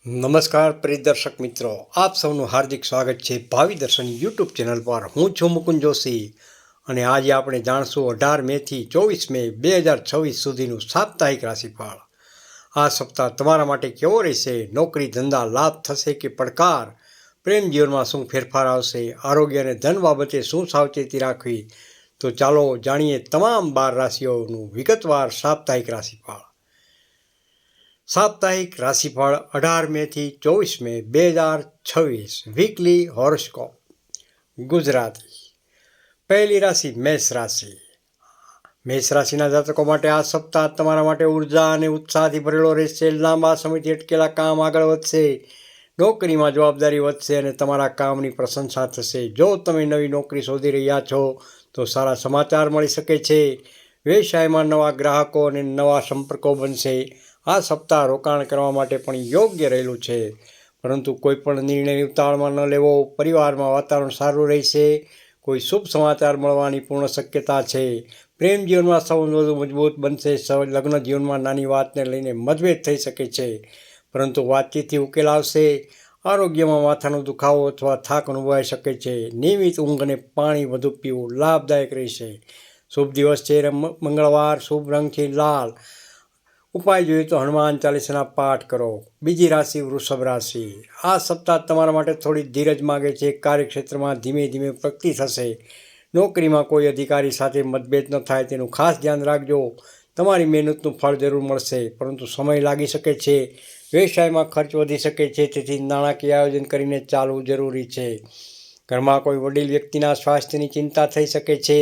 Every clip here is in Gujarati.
નમસ્કાર પ્રિય દર્શક મિત્રો, આપ સૌનું હાર્દિક સ્વાગત છે ભાવિ દર્શન યુટ્યુબ ચેનલ પર. હું છું મુકુંદ જોશી અને આજે આપણે જાણશું 18 મેથી 24 મે 2026 સુધીનું સાપ્તાહિક રાશિફળ. આ સપ્તાહ તમારા માટે કેવો રહેશે? નોકરી ધંધા લાભ થશે કે પડકાર? પ્રેમ જીવનમાં શું ફેરફાર આવશે? આરોગ્ય અને ધન બાબતે શું સાવચેતી રાખવી? તો ચાલો જાણીએ તમામ 12 રાશિઓનું વિગતવાર સાપ્તાહિક રાશિફળ. સાપ્તાહિક રાશિફળ 18 મેથી 24 મે 2026. વીકલી હોરોસ્કોપ ગુજરાતી. પહેલી રાશિ મેષ રાશિ. મેષ રાશિના જાતકો માટે આ સપ્તાહ તમારા માટે ઉર્જા અને ઉત્સાહથી ભરેલો રહેશે. લાંબા સમયથી અટકેલા કામ આગળ વધશે. નોકરીમાં જવાબદારી વધશે અને તમારા કામની પ્રશંસા થશે. જો તમે નવી નોકરી શોધી રહ્યા છો તો સારા સમાચાર મળી શકે છે. વ્યવસાયમાં નવા ગ્રાહકો અને નવા સંપર્કો બનશે. આ સપ્તાહ રોકાણ કરવા માટે પણ યોગ્ય રહેલું છે, પરંતુ કોઈ પણ નિર્ણય ઉતાવળમાં ન લેવો. પરિવારમાં વાતાવરણ સારું રહેશે. કોઈ શુભ સમાચાર મળવાની પૂર્ણ શક્યતા છે. પ્રેમ જીવનમાં સંબંધ વધુ મજબૂત બનશે. લગ્ન જીવનમાં નાની વાતને લઈને મતભેદ થઈ શકે છે, પરંતુ વાતચીતથી ઉકેલ આવશે. આરોગ્યમાં માથાનો દુખાવો અથવા થાક અનુભવાઈ શકે છે. નિયમિત ઊંઘ અને પાણી વધુ પીવું લાભદાયક રહેશે. શુભ દિવસ છે મંગળવાર. શુભ રંગ છે લાલ. ઉપાય જોઈએ તો હનુમાન ચાલીસાના પાઠ કરો. બીજી રાશિ વૃષભ રાશિ. આ સપ્તાહ તમારા માટે થોડી ધીરજ માગે છે. કાર્યક્ષેત્રમાં ધીમે ધીમે પ્રગતિ થશે. નોકરીમાં કોઈ અધિકારી સાથે મતભેદ ન થાય તેનું ખાસ ધ્યાન રાખજો. તમારી મહેનતનું ફળ જરૂર મળશે, પરંતુ સમય લાગી શકે છે. વ્યવસાયમાં ખર્ચ વધી શકે છે, તેથી નાણાકીય આયોજન કરીને ચાલવું જરૂરી છે. ઘરમાં કોઈ વડીલ વ્યક્તિના સ્વાસ્થ્યની ચિંતા થઈ શકે છે.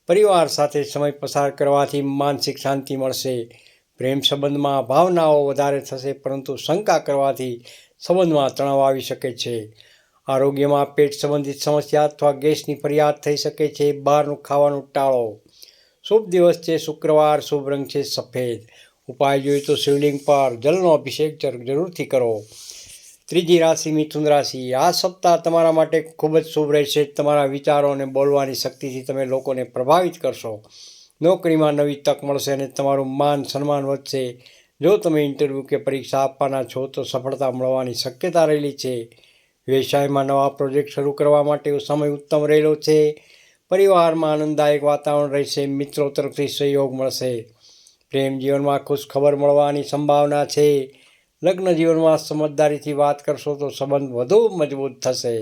પરિવાર સાથે સમય પસાર કરવાથી માનસિક શાંતિ મળશે. પ્રેમ સંબંધમાં ભાવનાઓ વધારે થશે, પરંતુ શંકા કરવાથી સંબંધમાં તણાવ આવી શકે છે. આરોગ્યમાં પેટ સંબંધિત સમસ્યા અથવા ગેસની ફરિયાદ થઈ શકે છે. બહારનું ખાવાનું ટાળો. શુભ દિવસ છે શુક્રવાર. શુભ રંગ છે સફેદ. ઉપાય જોઈએ તો શિવલિંગ પર જલનો અભિષેક જરૂરથી કરો. ત્રીજી રાશિ મિથુન રાશિ. આ સપ્તાહ તમારા માટે ખૂબ જ શુભ રહેશે. તમારા વિચારો અને બોલવાની શક્તિથી તમે લોકોને પ્રભાવિત કરશો. નોકરીમાં નવી તક મળશે અને તમારું માન સન્માન વધશે. જો તમે ઇન્ટરવ્યૂ કે પરીક્ષા આપવાના છો તો સફળતા મળવાની શક્યતા રહેલી છે. વ્યવસાયમાં નવા પ્રોજેક્ટ શરૂ કરવા માટે સમય ઉત્તમ રહેલો છે. પરિવારમાં આનંદદાયક વાતાવરણ રહેશે. મિત્રો તરફથી સહયોગ મળશે. પ્રેમ જીવનમાં ખુશ ખબર મળવાની સંભાવના છે. લગ્ન જીવનમાં સમજદારીથી વાત કરશો તો સંબંધ વધુ મજબૂત થશે.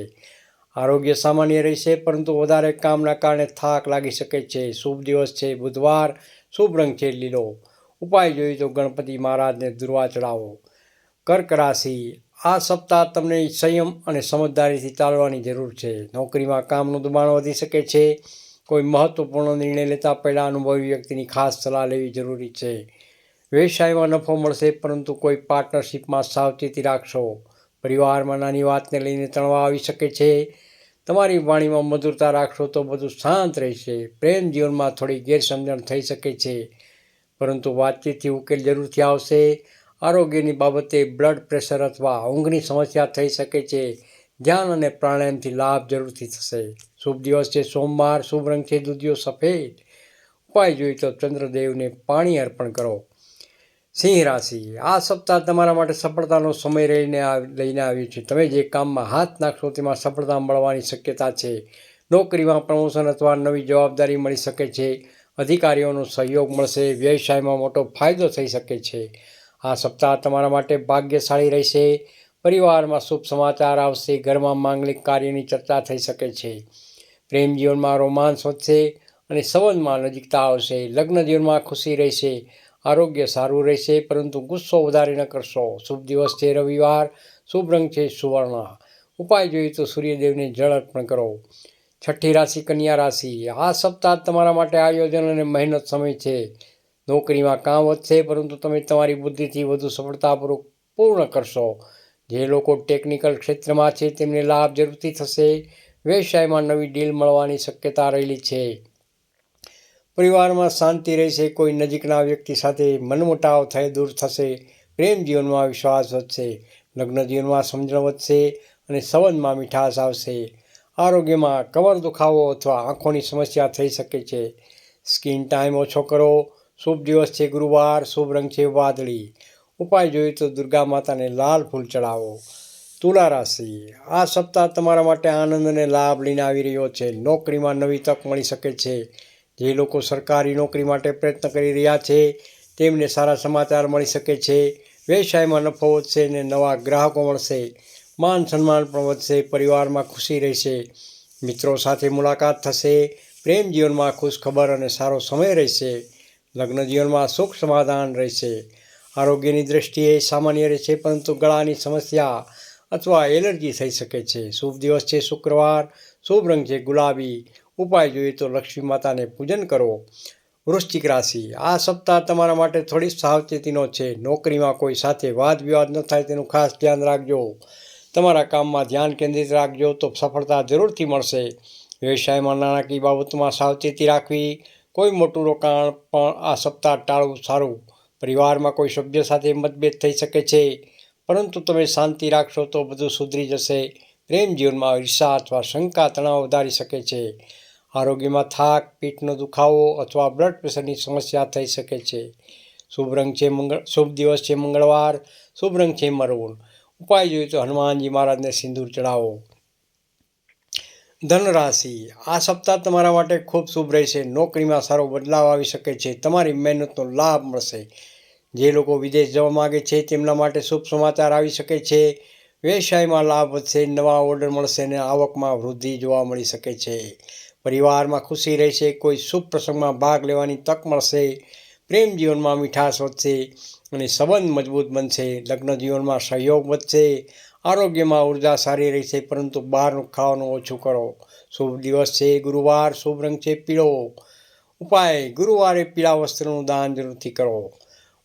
આરોગ્ય સામાન્ય રહેશે, પરંતુ વધારે કામના કારણે થાક લાગી શકે છે. શુભ દિવસ છે બુધવાર. શુભ રંગ છે લીલો. ઉપાય જોઈએ તો ગણપતિ મહારાજને દુર્વા ચડાવો. કર્ક રાશિ. આ સપ્તાહ તમને સંયમ અને સમજદારીથી ચાલવાની જરૂર છે. નોકરીમાં કામનું દબાણ વધી શકે છે. કોઈ મહત્વપૂર્ણ નિર્ણય લેતા પહેલાં અનુભવી વ્યક્તિની ખાસ સલાહ લેવી જરૂરી છે. વ્યવસાયમાં નફો મળશે, પરંતુ કોઈ પાર્ટનરશિપમાં સાવચેતી રાખશો. પરિવારમાં નાની વાતને લઈને તણાવ આવી શકે છે. તમારી વાણીમાં મધુરતા રાખશો તો બધું શાંત રહેશે. પ્રેમ જીવનમાં થોડી ગેરસમજણ થઈ શકે છે, પરંતુ વાતચીતથી ઉકેલ જરૂરથી આવશે. આરોગ્યની બાબતે બ્લડ પ્રેશર અથવા ઊંઘની સમસ્યા થઈ શકે છે. ધ્યાન અને પ્રાણાયામથી લાભ જરૂરથી થશે. શુભ દિવસ છે સોમવાર. શુભ રંગ છે દૂધિયો સફેદ. ઉપાય જોઈએ તો ચંદ્રદેવને પાણી અર્પણ કરો. સિંહ રાશિ. આ સપ્તાહ તમારા માટે સફળતાનો સમય લઈને આવ્યો છે. તમે જે કામમાં હાથ નાખશો તેમાં સફળતા મળવાની શક્યતા છે. નોકરીમાં પ્રમોશન અથવા નવી જવાબદારી મળી શકે છે. અધિકારીઓનો સહયોગ મળશે. વ્યવસાયમાં મોટો ફાયદો થઈ શકે છે. આ સપ્તાહ તમારા માટે ભાગ્યશાળી રહેશે. પરિવારમાં શુભ સમાચાર આવશે. ઘરમાં માંગલિક કાર્યની ચર્ચા થઈ શકે છે. પ્રેમ જીવનમાં રોમાંસ વધશે અને સંબંધમાં નજીકતા આવશે. લગ્ન જીવનમાં ખુશી રહેશે. આરોગ્ય સારું રહેશે, પરંતુ ગુસ્સો વધારે ન કરશો. શુભ દિવસ છે રવિવાર. શુભ રંગ છે સુવર્ણ. ઉપાય જોઈએ તો સૂર્યદેવને જળ અર્પણ કરો. છઠ્ઠી રાશિ કન્યા રાશિ. આ સપ્તાહ તમારા માટે આયોજન અને મહેનત સમય છે. નોકરીમાં કામ વધશે, પરંતુ તમે તમારી બુદ્ધિથી વધુ સફળતાપૂર્વક પૂર્ણ કરશો. જે લોકો ટેકનિકલ ક્ષેત્રમાં છે તેમને લાભ જરૂરથી થશે. વ્યવસાયમાં નવી ડીલ મળવાની શક્યતા રહેલી છે. પરિવારમાં શાંતિ રહેશે. કોઈ નજીકના વ્યક્તિ સાથે મનમોટાવ દૂર થશે. પ્રેમ જીવનમાં વિશ્વાસ વધશે. લગ્ન જીવનમાં સમજણ વધશે અને સંબંધમાં મીઠાશ આવશે. આરોગ્યમાં કમર દુખાવો અથવા આંખોની સમસ્યા થઈ શકે છે. સ્ક્રીન ટાઈમ ઓછો કરો. શુભ દિવસ છે ગુરુવાર. શુભ રંગ છે વાદળી. ઉપાય જોઈએ તો દુર્ગા માતાને લાલ ફૂલ ચડાવો. તુલા રાશિ, આ સપ્તાહ તમારા માટે આનંદ અને લાભ લઈને આવી રહ્યો છે. નોકરીમાં નવી તક મળી શકે છે. જે લોકો સરકારી નોકરી માટે પ્રયત્ન કરી રહ્યા છે તેમને સારા સમાચાર મળી શકે છે. વ્યવસાયમાં નફો વધશે અને નવા ગ્રાહકો મળશે. માન સન્માન પણ વધશે. પરિવારમાં ખુશી રહેશે. મિત્રો સાથે મુલાકાત થશે. પ્રેમ જીવનમાં ખુશ ખબર અને સારો સમય રહેશે. લગ્ન જીવનમાં સુખ સમાધાન રહેશે. આરોગ્યની દ્રષ્ટિએ સામાન્ય રહેશે, પરંતુ ગળાની સમસ્યા અથવા એલર્જી થઈ શકે છે. શુભ દિવસ છે શુક્રવાર. શુભ રંગ છે ગુલાબી. ઉપાય જોઈએ તો લક્ષ્મી માતાને પૂજન કરો. વૃશ્ચિક રાશિ, આ સપ્તાહ તમારા માટે થોડી સાવચેતીનો છે. નોકરીમાં કોઈ સાથે વાદ વિવાદ ન થાય તેનું ખાસ ધ્યાન રાખજો. તમારા કામમાં ધ્યાન કેન્દ્રિત રાખજો તો સફળતા જરૂરથી મળશે. વ્યવસાયમાં નાણાકીય બાબતોમાં સાવચેતી રાખવી. કોઈ મોટું રોકાણ પણ આ સપ્તાહ ટાળવું સારું. પરિવારમાં કોઈ સભ્ય સાથે મતભેદ થઈ શકે છે, પરંતુ તમે શાંતિ રાખશો તો બધું સુધરી જશે. પ્રેમ જીવનમાં ઈર્ષા અથવા શંકા તણાવ વધારી શકે છે. આરોગ્યમાં થાક, પીઠનો દુખાવો અથવા બ્લડ પ્રેશરની સમસ્યા થઈ શકે છે. શુભ દિવસ છે મંગળવાર. શુભ રંગ છે મરૂન. ઉપાય જોઈએ તો હનુમાનજી મહારાજને સિંદૂર ચડાવો. ધન રાશિ, આ સપ્તાહ તમારા માટે ખૂબ શુભ રહેશે. નોકરીમાં સારો બદલાવ આવી શકે છે. તમારી મહેનતનો લાભ મળશે. જે લોકો વિદેશ જવા માગે છે તેમના માટે શુભ સમાચાર આવી શકે છે. વ્યવસાયમાં લાભ વધશે. નવા ઓર્ડર મળશે અને આવકમાં વૃદ્ધિ જોવા મળી શકે છે. પરિવારમાં ખુશી રહેશે. કોઈ શુભ પ્રસંગમાં ભાગ લેવાની તક મળશે. પ્રેમ જીવનમાં મીઠાશ વધશે અને સંબંધ મજબૂત બનશે. લગ્ન જીવનમાં સહયોગ વધશે. આરોગ્યમાં ઉર્જા સારી રહેશે, પરંતુ બહારનું ખાવાનું ઓછું કરો. શુભ દિવસ છે ગુરુવાર. શુભ રંગ છે પીળો. ઉપાય, ગુરુવારે પીળા વસ્ત્રનું દાન જરૂરથી કરો.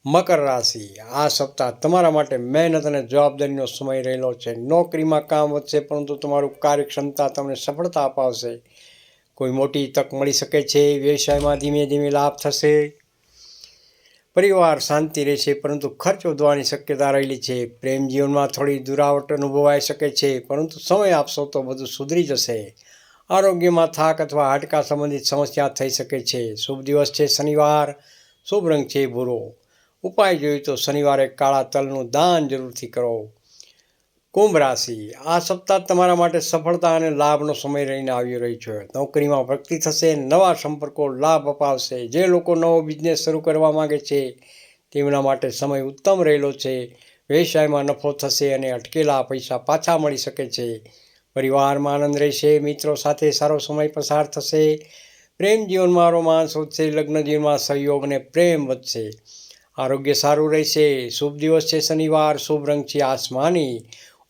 મકર રાશિ, આ સપ્તાહ તમારા માટે મહેનત અને જવાબદારીનો સમય રહેલો છે. નોકરીમાં કામ વધશે, પરંતુ તમારું કાર્યક્ષમતા તમને સફળતા અપાવશે. કોઈ મોટી તક મળી શકે છે. વ્યવસાયમાં ધીમે ધીમે લાભ થશે. પરિવાર શાંતિ રહેશે, પરંતુ ખર્ચ વધવાની શક્યતા રહેલી છે. પ્રેમ જીવનમાં થોડી દુરાવટ અનુભવાઈ શકે છે, પરંતુ સમય આપશો તો બધું સુધરી જશે. આરોગ્યમાં થાક અથવા હાડકા સંબંધિત સમસ્યા થઈ શકે છે. શુભ દિવસ છે શનિવાર. શુભ રંગ છે ભૂરો. ઉપાય જોઈએ તો શનિવારે કાળા તલનું દાન જરૂરથી કરો. કુંભ રાશિ, આ સપ્તાહ તમારા માટે સફળતા અને લાભનો સમય રહીને આવી રહ્યો છે. નોકરીમાં પ્રગતિ થશે. નવા સંપર્કો લાભ અપાવશે. જે લોકો નવો બિઝનેસ શરૂ કરવા માંગે છે તેમના માટે સમય ઉત્તમ રહેલો છે. વ્યવસાયમાં નફો થશે અને અટકેલા પૈસા પાછા મળી શકે છે. પરિવારમાં આનંદ રહેશે. મિત્રો સાથે સારો સમય પસાર થશે. પ્રેમ જીવનમાં રોમાંસ વધશે. લગ્ન જીવનમાં સહયોગ અને પ્રેમ વધશે. આરોગ્ય સારું રહેશે. શુભ દિવસ છે શનિવાર. શુભ રંગ છે આસમાની.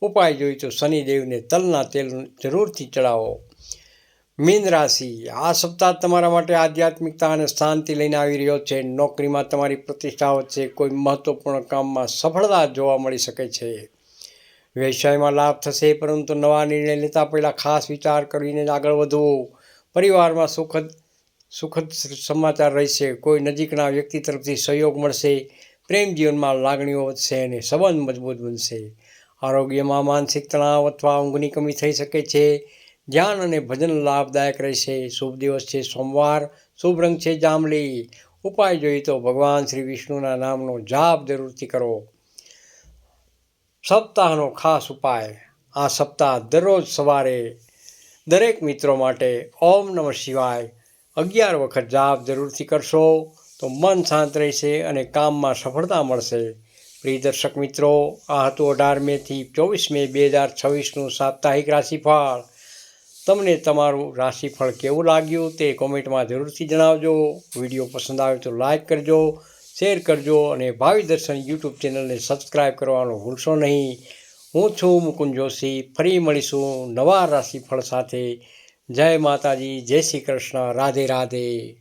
ઉપાય જોઈએ તો શનિદેવને તલના તેલ જરૂરથી ચડાવો. મીન રાશિ, આ સપ્તાહ તમારા માટે આધ્યાત્મિકતા અને શાંતિ લઈને આવી રહ્યો છે. નોકરીમાં તમારી પ્રતિષ્ઠા વધશે. કોઈ મહત્વપૂર્ણ કામમાં સફળતા જોવા મળી શકે છે. વ્યવસાયમાં લાભ થશે, પરંતુ નવા નિર્ણય લેતા પહેલાં ખાસ વિચાર કરીને જ આગળ વધવો. પરિવારમાં સુખદ સમાચાર રહેશે. કોઈ નજીકના વ્યક્તિ તરફથી સહયોગ મળશે. પ્રેમ જીવનમાં લાગણીઓ વધશે અને સંબંધ મજબૂત બનશે. આરોગ્યમાં માનસિક તણાવ અથવા ઊંઘની કમી થઈ શકે છે. ધ્યાન અને ભજન લાભદાયક રહેશે. શુભ દિવસ છે સોમવાર. શુભ રંગ છે જાંબલી. ઉપાય જોઈએ તો ભગવાન શ્રી વિષ્ણુના નામનો જાપ જરૂરથી કરો. સપ્તાહનો ખાસ ઉપાય, આ સપ્તાહ દરરોજ સવારે દરેક મિત્રો માટે ઓમ નમઃ શિવાય 11 વખત જાપ જરૂરથી કરશો તો મન શાંત રહેશે અને કામમાં સફળતા મળશે. પ્રિય દર્શક મિત્રો, આ હતું 18 મેથી 24 મે 2026નું સાપ્તાહિક રાશિફળ. તમને તમારું રાશિફળ કેવું લાગ્યું તે કોમેન્ટમાં જરૂરથી જણાવજો. વિડીયો પસંદ આવે તો લાઈક કરજો, શેર કરજો અને ભાવિ દર્શન યુટ્યુબ ચેનલને સબસ્ક્રાઈબ કરવાનું ભૂલશો નહીં. હું છું મુકુંદ જોશી. ફરી મળીશું નવા રાશિફળ સાથે. જય માતાજી, જય શ્રી કૃષ્ણ, રાધે રાધે.